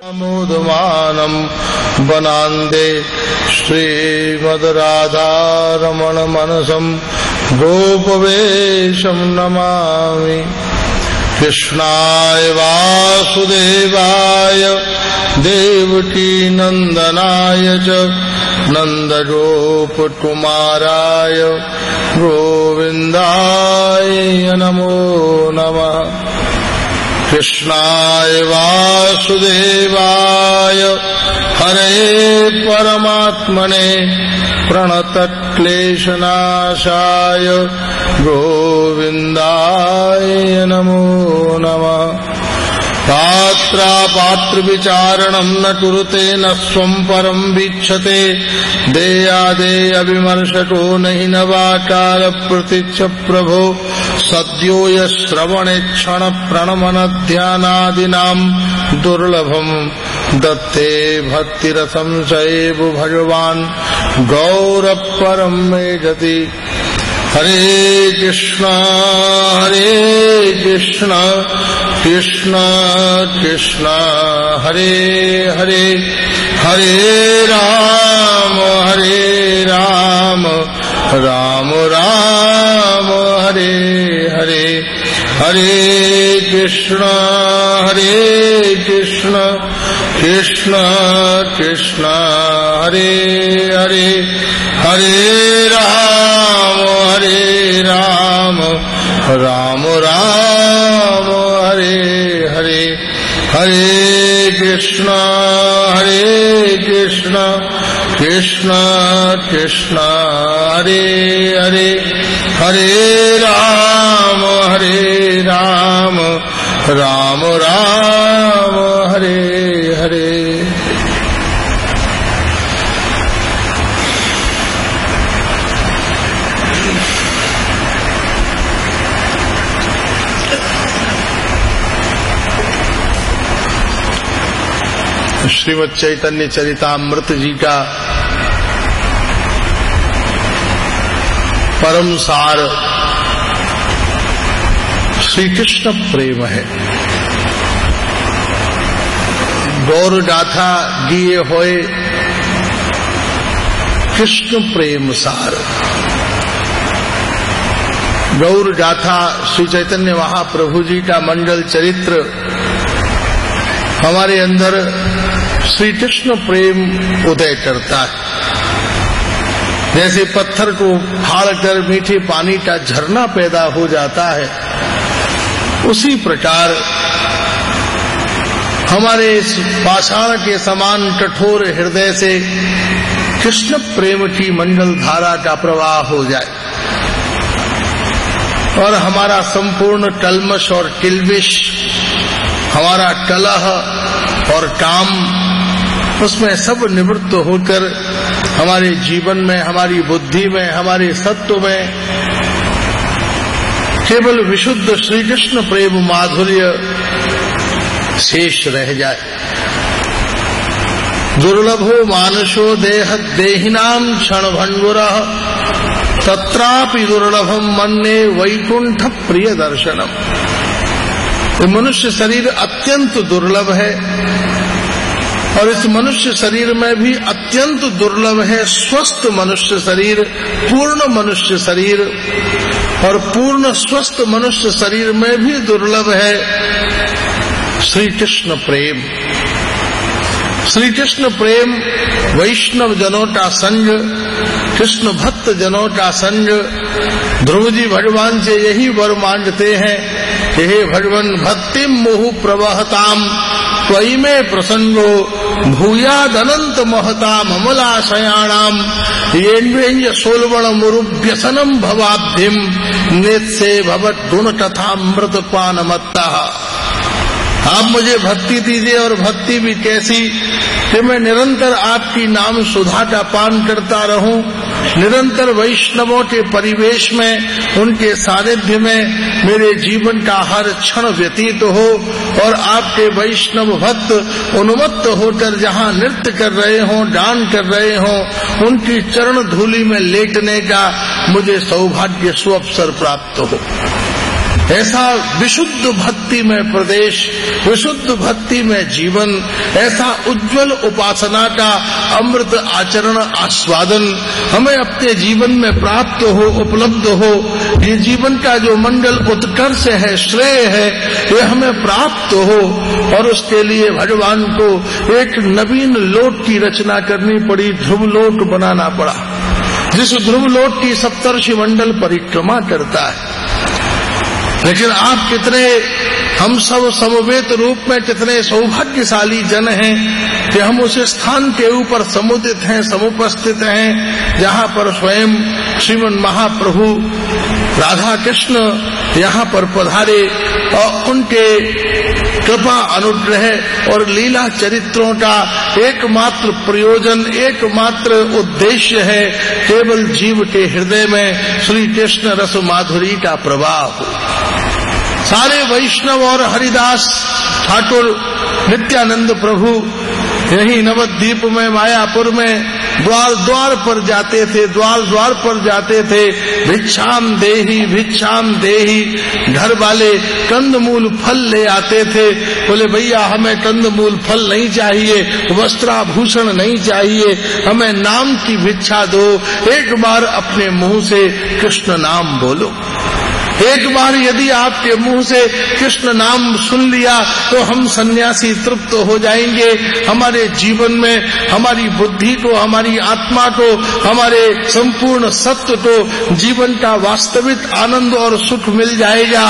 मोदमानं वनान्दे श्रीमद्राधारमण मनसं गोपवेशं नमामि। कृष्णाय वासुदेवाय देवकी नंदनाय च नन्दगोपकुमाराय गोविन्दाय नमो नमः। कृष्णाय वासुदेवाय हरे परमात्मने प्रणतक्लेशनाशाय गोविन्दाय नमो नमः। पात्रविचारणं न कुरुते न स्वं परं वीक्षते देयादेयविमर्शको नहि न वा कालप्रतीच्छ प्रभो सद्यो यश्रवणे क्षणप्रणमनध्यानादीनां दुर्लभं दत्ते भक्तिरसंशयेषु भगवान् गौरपरं मे गति। हरे कृष्ण कृष्ण कृष्ण हरे हरे, हरे राम राम राम हरे हरे। हरे कृष्ण कृष्ण कृष्ण हरे हरे, हरे राम राम राम हरे हरे। हरे कृष्ण कृष्ण कृष्ण हरे हरे, हरे राम राम राम हरे हरे। श्रीमद् चैतन्य चरितामृत जी का परम सार श्री कृष्ण प्रेम है। गौर गाथा दिए होए कृष्ण प्रेम सार। गौर गाथा श्री चैतन्य महाप्रभु जी का मंगल चरित्र हमारे अंदर श्री कृष्ण प्रेम उदय करता है। जैसे पत्थर को फाड़कर मीठे पानी का झरना पैदा हो जाता है, उसी प्रकार हमारे इस पाषाण के समान कठोर हृदय से कृष्ण प्रेम की मंगल धारा का प्रवाह हो जाए और हमारा संपूर्ण कल्मश और किल्बिश, हमारा कलह और काम, उसमें सब निवृत्त होकर हमारे जीवन में, हमारी बुद्धि में, हमारे सत्व में केवल विशुद्ध श्री कृष्ण प्रेम माधुर्य शेष रह जाए। दुर्लभो मानसो देहिनां क्षणभंगुरः तत्रापि दुर्लभम मन्ये वैकुंठ प्रिय दर्शनम। ये मनुष्य शरीर अत्यंत दुर्लभ है और इस मनुष्य शरीर में भी अत्यंत दुर्लभ है स्वस्थ मनुष्य शरीर, पूर्ण मनुष्य शरीर। और पूर्ण स्वस्थ मनुष्य शरीर में भी दुर्लभ है श्री कृष्ण प्रेम। श्री कृष्ण प्रेम वैष्णव जनों का संग, कृष्ण भक्त जनों का संग। ध्रुव जी भगवान से यही वर मांगते हैं कि हे भगवान भक्तिम मुहु प्रवहताम त्वयि में प्रसन्नो भूयादनंत महताम अमलाशयाणाम येन्वेन्य सोलवण मुरुभ्यसनम भवाब्धिम नेत्से भवत गुण कथामृत पान मत्ता। आप मुझे भक्ति दीजिए और भक्ति भी कैसी कि मैं निरंतर आपकी नाम सुधा का पान करता रहूं, निरंतर वैष्णवों के परिवेश में, उनके सानिध्य में मेरे जीवन का हर क्षण व्यतीत हो और आपके वैष्णव भक्त उन्मत्त होकर जहां नृत्य कर रहे हों, गान कर रहे हों, उनकी चरण धूलि में लेटने का मुझे सौभाग्य सुअवसर प्राप्त हो। ऐसा विशुद्ध भक्ति में प्रदेश, विशुद्ध भक्ति में जीवन, ऐसा उज्जवल उपासना का अमृत आचरण आस्वादन हमें अपने जीवन में प्राप्त हो, उपलब्ध हो। ये जीवन का जो मंडल उत्कर्ष है, श्रेय है, ये हमें प्राप्त हो। और उसके लिए भगवान को एक नवीन लोक की रचना करनी पड़ी, ध्रुव लोक बनाना पड़ा, जिस ध्रुव लोक की सप्तर्षि मंडल परिक्रमा करता है। लेकिन आप कितने, हम सब समवेत रूप में कितने सौभाग्यशाली जन हैं कि हम उस स्थान के ऊपर समुदित हैं, समुपस्थित हैं, जहाँ पर स्वयं श्रीमन महाप्रभु राधा कृष्ण यहाँ पर पधारे और उनके कृपा अनुग्रह और लीला चरित्रों का एकमात्र प्रयोजन, एकमात्र उद्देश्य है केवल जीव के हृदय में श्री कृष्ण रस माधुरी का प्रवाह हो। सारे वैष्णव और हरिदास ठाकुर नित्यानंद प्रभु यही नवद्वीप में, मायापुर में द्वार द्वार पर जाते थे, द्वार द्वार पर जाते थे, भिक्षाम देही भिक्षाम देही। घर वाले कंदमूल फल ले आते थे, बोले भैया हमें कंदमूल फल नहीं चाहिए, वस्त्राभूषण नहीं चाहिए, हमें नाम की भिक्षा दो। एक बार अपने मुंह से कृष्ण नाम बोलो। एक बार यदि आपके मुंह से कृष्ण नाम सुन लिया तो हम सन्यासी तृप्त हो जाएंगे। हमारे जीवन में हमारी बुद्धि को, हमारी आत्मा को, हमारे संपूर्ण सत्व को जीवन का वास्तविक आनंद और सुख मिल जाएगा।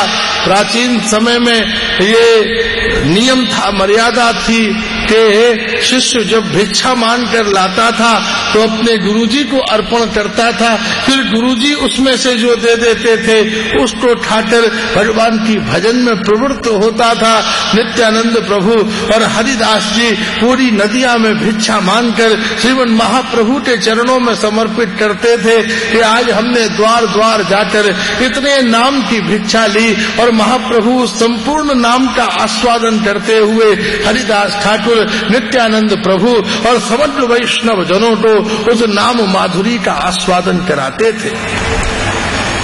प्राचीन समय में ये नियम था, मर्यादा थी कि शिष्य जब भिक्षा मांगकर लाता था तो अपने गुरुजी को अर्पण करता था, फिर गुरुजी उसमें से जो दे देते थे उसको खाकर भगवान की भजन में प्रवृत्त होता था। नित्यानंद प्रभु और हरिदास जी पूरी नदिया में भिक्षा मांगकर श्रीमन महाप्रभु के चरणों में समर्पित करते थे कि आज हमने द्वार द्वार जाकर इतने नाम की भिक्षा ली। और महाप्रभु संपूर्ण नाम का आस्वादन करते हुए हरिदास ठाकुर, नित्यानंद प्रभु और समग्र वैष्णव जनों को उस नाम माधुरी का आस्वादन कराते थे।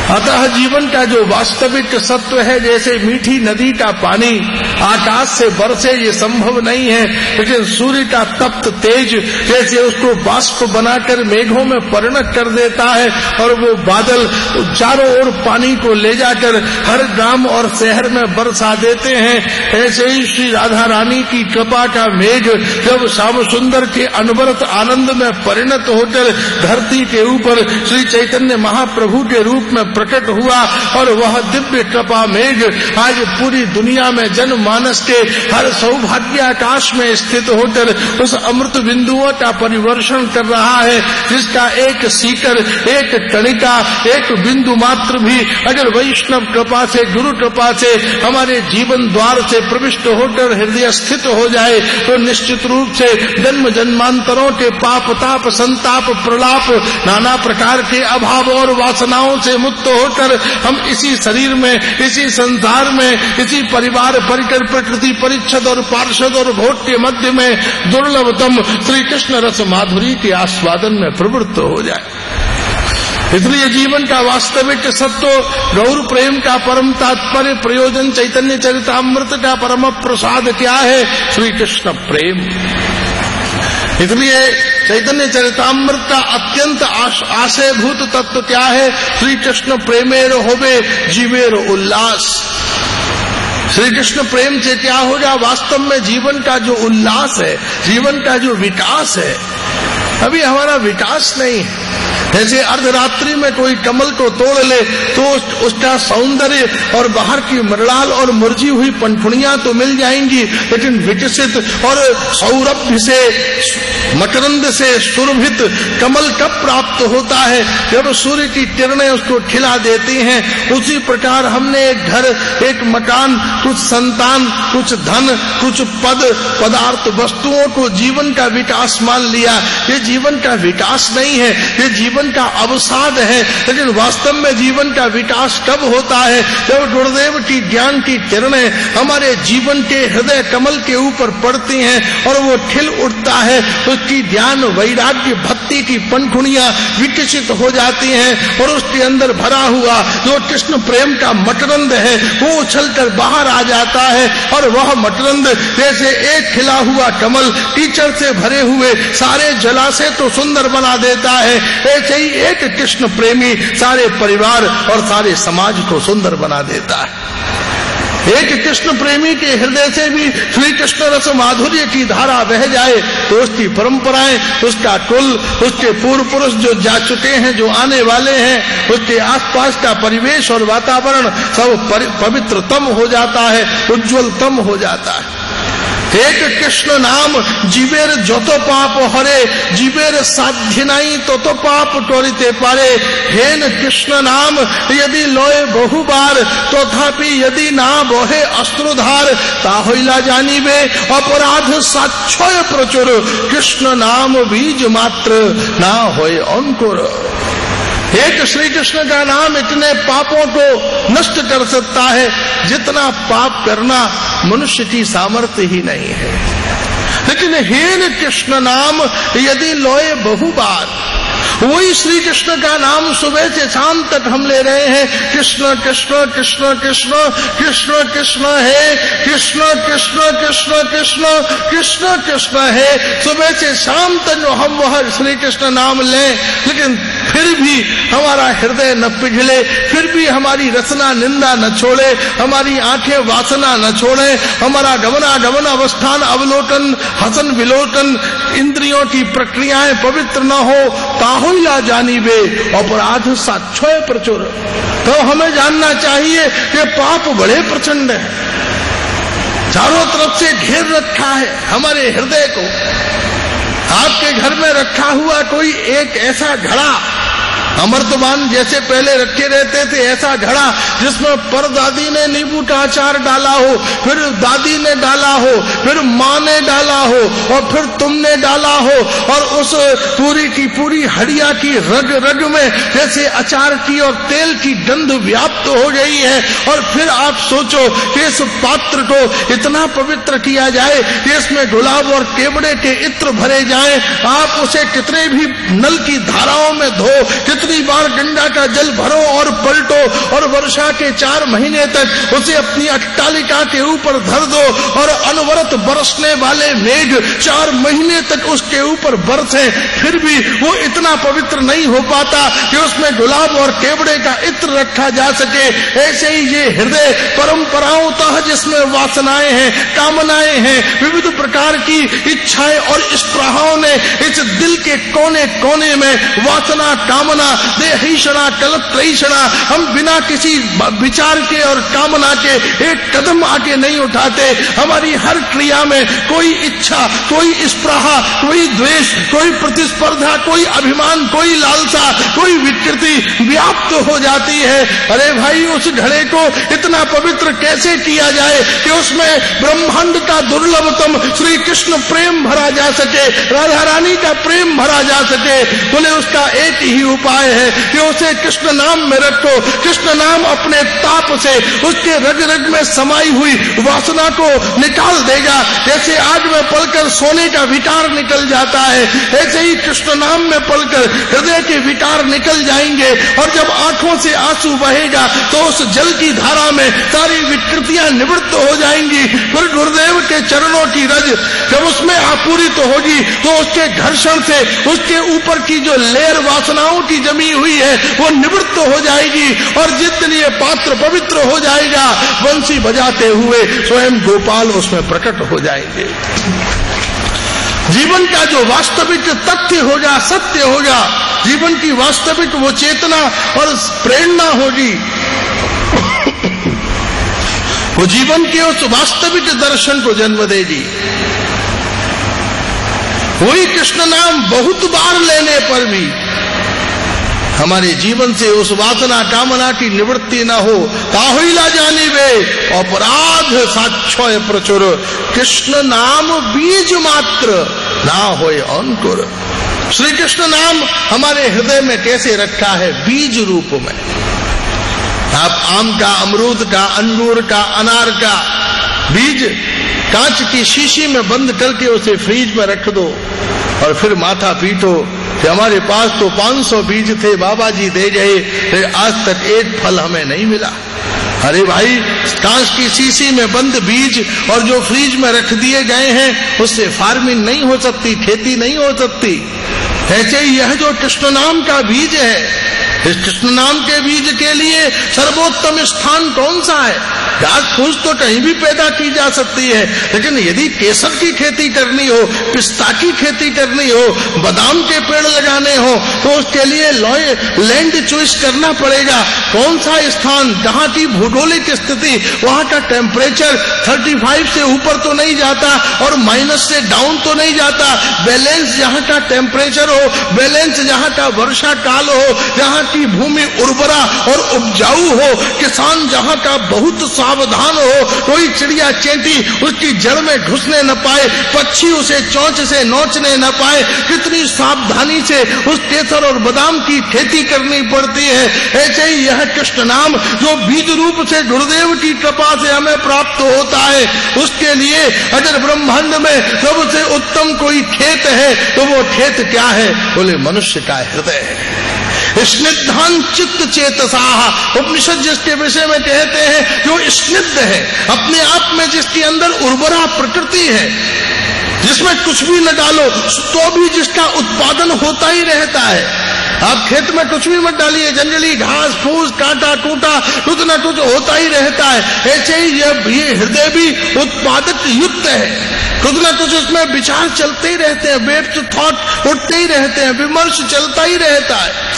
अतः जीवन का जो वास्तविक सत्व है, जैसे मीठी नदी का पानी आकाश से बरसे ये संभव नहीं है, लेकिन सूर्य का तप्त तेज जैसे उसको बाष्प बनाकर मेघों में परिणत कर देता है और वो बादल चारों ओर पानी को ले जाकर हर ग्राम और शहर में बरसा देते हैं, ऐसे ही श्री राधा रानी की कृपा का मेघ जब श्याम सुंदर के अनवरत आनंद में परिणत होकर धरती के ऊपर श्री चैतन्य महाप्रभु के रूप में प्रकट हुआ और वह दिव्य कृपा मेघ आज पूरी दुनिया में जनमानस के हर सौभाग्य आकाश में स्थित होकर उस अमृत बिंदुओं का परिवर्षण कर रहा है, जिसका एक सीकर, एक कणिका, एक बिंदु मात्र भी अगर वैष्णव कृपा से, गुरु कृपा से हमारे जीवन द्वार से प्रविष्ट होकर हृदय स्थित हो जाए तो निश्चित रूप से जन्म जन्मांतरों के पाप ताप संताप प्रलाप नाना प्रकार के अभाव और वासनाओं से मुक्त होकर हम इसी शरीर में, इसी संसार में, इसी परिवार परिकर प्रकृति परिच्छद और पार्षद और भोट के मध्य में दुर्लभतम श्री कृष्ण रस माधुरी के आस्वादन में प्रवृत्त हो जाए। इसलिए जीवन का वास्तविक सत्व, गौर प्रेम का परम तात्पर्य, प्रयोजन, चैतन्य चरितामृत का परम प्रसाद क्या है? श्री कृष्ण प्रेम। इसलिए चैतन्य चरितामृत का अत्यंत आशयभूत तत्व क्या है? श्री कृष्ण प्रेमेर होवे जीवेर उल्लास। श्री कृष्ण प्रेम से क्या होगा? वास्तव में जीवन का जो उल्लास है, जीवन का जो विकास है, अभी हमारा विकास नहीं है। जैसे अर्धरात्रि में कोई कमल को तोड़ ले तो उसका सौंदर्य और बाहर की मृणाल और मुरझी हुई पंखुड़ियां तो मिल जाएंगी, लेकिन विकसित और सौरभ्य से, मकरंद से सुरभित कमल कब प्राप्त होता है? जब सूर्य की किरणें उसको खिला देती हैं। उसी प्रकार हमने एक घर, एक मकान, कुछ संतान, कुछ धन, कुछ पद, पदार्थ, वस्तुओं को जीवन का विकास मान लिया। ये जीवन का विकास नहीं है, ये जीवन जीवन का अवसाद है, लेकिन वास्तव में जीवन का विकास कब होता है? जब गुरुदेव की ज्ञान की किरणें हमारे जीवन के हृदय कमल के ऊपर पड़ती हैं और वो खिल उठता है, तो उसकी ज्ञान वैराग्य भक्ति की पंखुड़ियां विकसित हो जाती हैं और उसके अंदर भरा हुआ जो कृष्ण प्रेम का मकरंद है वो उछलकर बाहर आ जाता है। और वह मकरंद जैसे एक खिला हुआ कमल कीचड़ से भरे हुए सारे जलाशय तो सुंदर बना देता है, ऐसे ही एक कृष्ण प्रेमी सारे परिवार और सारे समाज को सुंदर बना देता है। एक कृष्ण प्रेमी के हृदय से भी श्री कृष्ण रस माधुर्य की धारा बह जाए तो उसकी परंपराएं, उसका कुल, उसके पूर्व पुरुष जो जा चुके हैं, जो आने वाले हैं, उसके आसपास का परिवेश और वातावरण सब पवित्रतम हो जाता है, उज्ज्वलतम हो जाता है। एक कृष्ण नाम जीवेर যত पाप हरे, जीवेर साध्य नहीं तो पाप टोरिते पारे। हेन कृष्ण नाम यदि लोए बहुबार, तथापि यदि ना बहे अश्रुधार, ताहैला जानिबे अपराध साक्षय प्रचुर, कृष्ण नाम बीज मात्र ना होए अंकुर। एक श्री कृष्ण का नाम इतने पापों को नष्ट कर सकता है जितना पाप करना मनुष्य की सामर्थ्य ही नहीं है। लेकिन हेन कृष्ण नाम यदि लोए बहुबार, वही श्री कृष्ण का नाम सुबह से शाम तक हम ले रहे हैं, कृष्ण कृष्ण कृष्ण कृष्ण कृष्ण कृष्ण है, कृष्ण कृष्ण कृष्ण कृष्ण कृष्ण कृष्ण है। सुबह से शाम तक हम वह श्री कृष्ण नाम लें, लेकिन फिर भी हमारा हृदय न पिघले, फिर भी हमारी रचना निंदा न छोड़े, हमारी आंखें वासना न छोड़े, हमारा गमन अवस्थान अवलोकन हसन विलोकन इंद्रियों की प्रक्रियाएं पवित्र न हो, ताहुला जानिबे अपराध साक्षय प्रचुर। तो हमें जानना चाहिए कि पाप बड़े प्रचंड है, चारों तरफ से घेर रखा है हमारे हृदय को। आपके घर में रखा हुआ कोई एक ऐसा घड़ा, अमृतवान जैसे पहले रखे रहते थे, ऐसा घड़ा जिसमें परदादी ने नींबू का अचार डाला हो, फिर दादी ने डाला हो, फिर माँ ने डाला हो और फिर तुमने डाला हो, और उस पूरी की पूरी हड्डियां की रग रग में जैसे अचार की और तेल की गंध व्याप्त हो गई है। और फिर आप सोचो कि इस पात्र को इतना पवित्र किया जाए कि इसमें गुलाब और केवड़े के इत्र भरे जाएं, आप उसे कितने भी नल की धाराओं में धो, कितनी बार गंगा का जल भरो और पलटो, और वर्षा के 4 महीने तक उसे अपनी अट्टालिका के ऊपर धर दो और अनवरत बरसने वाले मेघ 4 महीने तक उसके ऊपर बरसे, फिर भी वो इतना पवित्र नहीं हो पाता कि उसमें गुलाब और केवड़े का इत्र रखा जा सके। ऐसे ही ये हृदय परंपराओं तह जिसमें वासनाएं हैं, कामनाएं हैं, विविध प्रकार की इच्छाएं और स्पृहाओं ने इस दिल के कोने कोने में वासना कामना देहिषणा कलत्रयिषणा, हम बिना किसी विचार के और कामना के एक कदम आगे नहीं उठाते। हमारी हर क्रिया में कोई इच्छा, कोई स्पृहा, कोई द्वेष, कोई प्रतिस्पर्धा, कोई अभिमान, कोई लालसा, कोई विकृति व्याप्त हो जाती है। अरे भाई, उस घड़े को इतना पवित्र कैसे किया जाए कि उसमें ब्रह्मांड का दुर्लभतम श्री कृष्ण प्रेम भरा जा सके, राधा रानी का प्रेम भरा जा सके। बोले उसका एक ही उपाय है कि उसे कृष्ण नाम में रखो। कृष्ण नाम अपने ताप से उसके रग रग में समाई हुई वासना को निकाल देगा। जैसे आग में पलकर सोने का विकार निकल जाता है, ऐसे ही कृष्ण नाम में पलकर हृदय के विकार निकल जाएंगे। और जब आंखों से आंसू बहेगा तो उस जल की धारा में सारी विकृतियां निवृत्त हो जाएंगी। फिर गुरुदेव के चरणों की रज जब उसमें आपूरित होगी तो उसके घर्षण से उसके ऊपर की जो लेर वासनाओं की जमी हुई है वो निवृत्त हो जाएगी। और जिस दिन ये पात्र पवित्र हो जाएगा, बंसी बजाते हुए स्वयं गोपाल उसमें प्रकट हो जाएंगे। जीवन का जो वास्तविक तथ्य होगा, सत्य होगा, जीवन की वास्तविक वो चेतना और प्रेरणा होगी, वो जीवन के उस वास्तविक दर्शन को जन्म देगी। वही कृष्ण नाम बहुत बार लेने पर भी हमारे जीवन से उस वासना कामना की निवृत्ति न हो, ताहुला जानिबे अपराध साक्षय प्रचुर, कृष्ण नाम बीज मात्र ना होए अंकुर। श्री कृष्ण नाम हमारे हृदय में कैसे रखा है? बीज रूप में। आप आम का, अमरूद का, अंगूर का, अनार का बीज कांच की शीशी में बंद करके उसे फ्रीज में रख दो और फिर माथा पीटो कि हमारे पास तो 500 बीज थे, बाबा जी दे गए, आज तक एक फल हमें नहीं मिला। अरे भाई, कांच की शीशी में बंद बीज और जो फ्रीज में रख दिए गए हैं उससे फार्मिंग नहीं हो सकती, खेती नहीं हो सकती। ऐसे ही यह जो कृष्ण नाम का बीज है, इस कृष्ण नाम के बीज के लिए सर्वोत्तम स्थान कौन सा है? घास फूस तो कहीं भी पैदा की जा सकती है, लेकिन यदि केसर की खेती करनी हो, पिस्ता की खेती करनी हो, बादाम के पेड़ लगाने हो, तो उसके लिए लैंड चॉइस करना पड़ेगा। कौन सा स्थान, जहाँ की भौगोलिक स्थिति, वहाँ का टेम्परेचर 35 से ऊपर तो नहीं जाता और माइनस से डाउन तो नहीं जाता। बैलेंस जहाँ का टेम्परेचर हो, बैलेंस जहाँ का वर्षा काल हो, जहाँ की भूमि उर्वरा और उपजाऊ हो, किसान जहाँ का बहुत सावधान हो, कोई चिड़िया चेंटी उसकी जड़ में घुसने न पाए, पक्षी उसे चोंच से नोचने न पाए, कितनी सावधानी से उस केसर और बादाम की खेती करनी पड़ती है। ऐसे ही यह कृष्ण नाम जो बीज रूप से गुरुदेव की कृपा से हमें प्राप्त होता है, उसके लिए अगर ब्रह्मांड में सबसे उत्तम कोई खेत है तो वो खेत क्या है? बोले मनुष्य का हृदय है। स्निग्धान चित्त चेतसाह, उपनिषद जिसके विषय में कहते हैं जो स्निग्ध है, अपने आप में जिसके अंदर उर्वरा प्रकृति है, जिसमें कुछ भी न डालो तो भी जिसका उत्पादन होता ही रहता है। आप खेत में कुछ भी मत डालिए, जंगली घास फूस, कांटा कूटा, कुछ न कुछ होता ही रहता है। ऐसे ही ये हृदय भी उत्पादक युक्त है, कुछ न कुछ उसमें विचार चलते ही रहते हैं, वेट थॉट उठते ही रहते हैं, विमर्श चलता ही रहता है।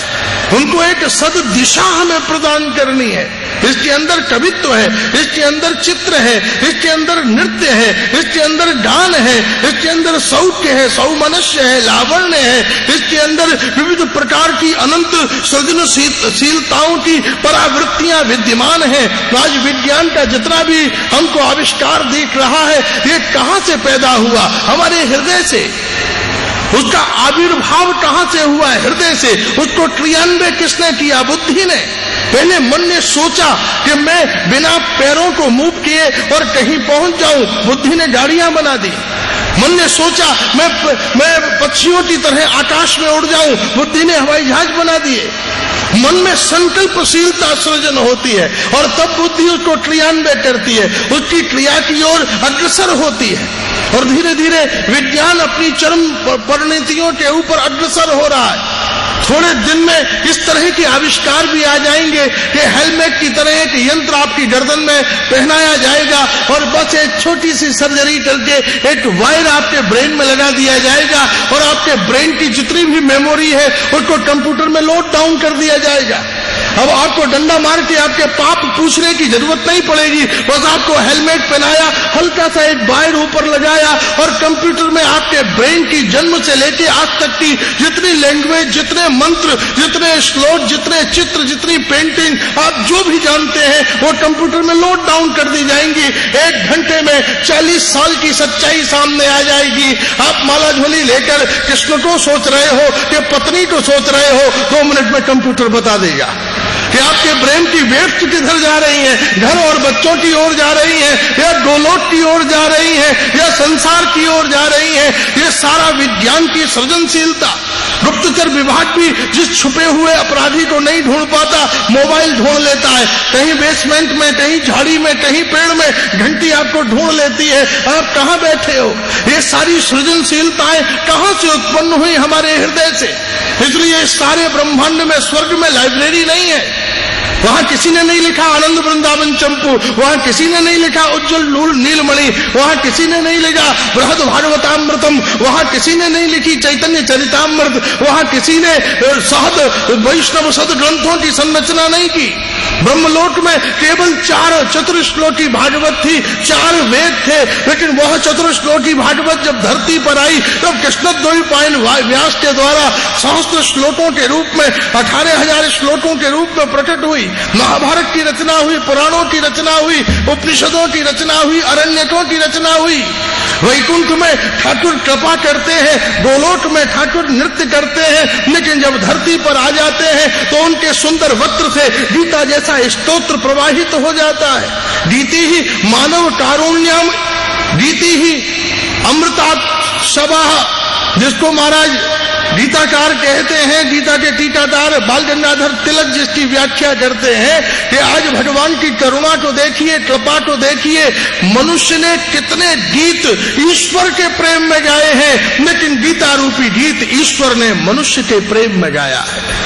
उनको एक सद दिशा हमें प्रदान करनी है। इसके अंदर कवित्व है, इसके अंदर चित्र है, इसके अंदर नृत्य है, इसके अंदर गान है, इसके अंदर सौख्य है, सौमनस्य है, लावण्य है, इसके अंदर विविध प्रकार की अनंत सृजनशीलताओं की परावृत्तियां विद्यमान हैं। आज विज्ञान का जितना भी हमको आविष्कार दिख रहा है, ये कहाँ से पैदा हुआ? हमारे हृदय से। उसका आविर्भाव कहां से हुआ है? हृदय से। उसको क्रियान्वय किसने किया? बुद्धि ने। पहले मन ने सोचा कि मैं बिना पैरों को मूव किए और कहीं पहुंच जाऊं, बुद्धि ने गाड़ियां बना दी। मन ने सोचा मैं पक्षियों की तरह आकाश में उड़ जाऊं, बुद्धि ने हवाई जहाज बना दिए। मन में संकल्पशीलता सृजन होती है और तब बुद्धि उसको क्रियान्वय करती है, उसकी क्रिया की ओर अग्रसर होती है और धीरे धीरे विज्ञान अपनी चरम परिणतियों के ऊपर अग्रसर हो रहा है। थोड़े दिन में इस तरह के आविष्कार भी आ जाएंगे कि हेलमेट की तरह एक यंत्र आपकी गर्दन में पहनाया जाएगा और बस एक छोटी सी सर्जरी करके एक वायर आपके ब्रेन में लगा दिया जाएगा और आपके ब्रेन की जितनी भी मेमोरी है उसको कंप्यूटर में लोड डाउन कर दिया जाएगा। अब आपको डंडा मार के आपके पाप पूछने की जरूरत नहीं पड़ेगी, बस आपको हेलमेट पहनाया, हल्का सा एक वायर ऊपर लगाया और कंप्यूटर में आपके ब्रेन की जन्म से लेके आज तक की जितनी लैंग्वेज, जितने मंत्र, जितने श्लोक, जितने चित्र, जितनी पेंटिंग आप जो भी जानते हैं वो कंप्यूटर में लोड डाउन कर दी जाएंगी। 1 घंटे में 40 साल की सच्चाई सामने आ जाएगी। आप माला झोली लेकर कृष्ण को सोच रहे हो कि पत्नी को सोच रहे हो, 2 मिनट में कंप्यूटर बता देगा कि आपके ब्रेन की वेव्स किधर जा रही है, घर और बच्चों की ओर जा रही है या गोलोक की ओर जा रही है या संसार की ओर जा रही है। ये सारा विज्ञान की सृजनशीलता। गुप्तचर विभाग भी जिस छुपे हुए अपराधी को नहीं ढूंढ पाता, मोबाइल ढूंढ लेता है, कहीं बेसमेंट में, कहीं झाड़ी में, कहीं पेड़ में, घंटी आपको ढूंढ लेती है, आप कहाँ बैठे हो। ये सारी सृजनशीलताएं कहाँ से उत्पन्न हुई? हमारे हृदय से। इसलिए सारे ब्रह्मांड में स्वर्ग में लाइब्रेरी नहीं है, वहां किसी ने नहीं लिखा आनंद वृंदावन चंपू, वहां किसी ने नहीं लिखा उज्जवल नीलमणि, वहां किसी ने नहीं लिखा बृहद भागवतामृतम, वहां किसी ने नहीं लिखी चैतन्य चरितामृत, वहां किसी ने सहद वैष्णव सद ग्रंथों की संरचना नहीं की। ब्रह्मलोक में केवल 4 चतुर्श्लोकी भागवत थी, 4 वेद थे, लेकिन वह चतुर्श्लोकी भागवत जब धरती पर आई तब कृष्णद्वैपायन व्यास के द्वारा सहस्त्र श्लोकों के रूप में 18,000 श्लोकों के रूप में प्रकट हुई। महाभारत की रचना हुई, पुराणों की रचना हुई, उपनिषदों की रचना हुई, अरण्यकों की रचना हुई। वैकुंठ में ठाकुर कृपा करते हैं, गोलोक में ठाकुर नृत्य करते हैं, लेकिन जब धरती पर आ जाते हैं तो उनके सुंदर वक्र से गीता जैसा स्तोत्र प्रवाहित हो जाता है। गीति ही मानव कारुण्यम, गीति ही अमृता सभा, जिसको महाराज गीताकार कहते हैं, गीता के टीकाकार बाल गंगाधर तिलक जिसकी व्याख्या करते हैं कि आज भगवान की करुणा को देखिए, कृपा को देखिए, मनुष्य ने कितने गीत ईश्वर के प्रेम में गाए हैं, लेकिन गीता रूपी गीत ईश्वर ने मनुष्य के प्रेम में गाया है।